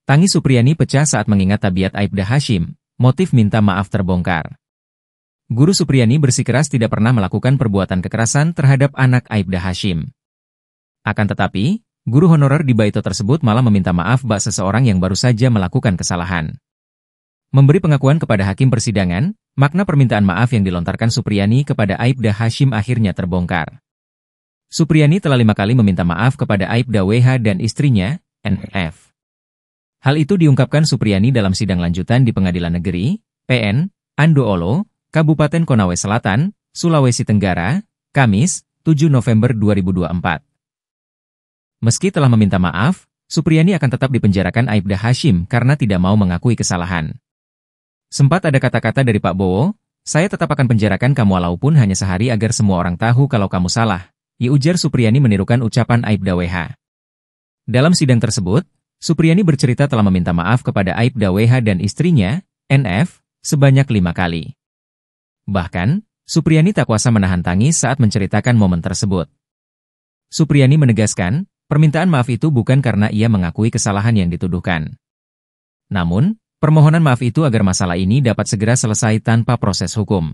Tangis Supriyani pecah saat mengingat tabiat Aibda Hashim, motif minta maaf terbongkar. Guru Supriyani bersikeras tidak pernah melakukan perbuatan kekerasan terhadap anak Aibda Hashim. Akan tetapi, guru honorer di Baito tersebut malah meminta maaf bak seseorang yang baru saja melakukan kesalahan. Memberi pengakuan kepada hakim persidangan, makna permintaan maaf yang dilontarkan Supriyani kepada Aibda Hashim akhirnya terbongkar. Supriyani telah 5 kali meminta maaf kepada Aibda WH dan istrinya, NF. Hal itu diungkapkan Supriyani dalam sidang lanjutan di Pengadilan Negeri, PN, Andoolo, Kabupaten Konawe Selatan, Sulawesi Tenggara, Kamis, 7 November 2024. Meski telah meminta maaf, Supriyani akan tetap dipenjarakan Aibda Hashim karena tidak mau mengakui kesalahan. Sempat ada kata-kata dari Pak Bowo, "Saya tetap akan penjarakan kamu walaupun hanya sehari agar semua orang tahu kalau kamu salah," ujar Supriyani menirukan ucapan Aibda WH. Dalam sidang tersebut, Supriyani bercerita telah meminta maaf kepada Aibda WH dan istrinya, NF, sebanyak 5 kali. Bahkan, Supriyani tak kuasa menahan tangis saat menceritakan momen tersebut. Supriyani menegaskan, permintaan maaf itu bukan karena ia mengakui kesalahan yang dituduhkan. Namun, permohonan maaf itu agar masalah ini dapat segera selesai tanpa proses hukum.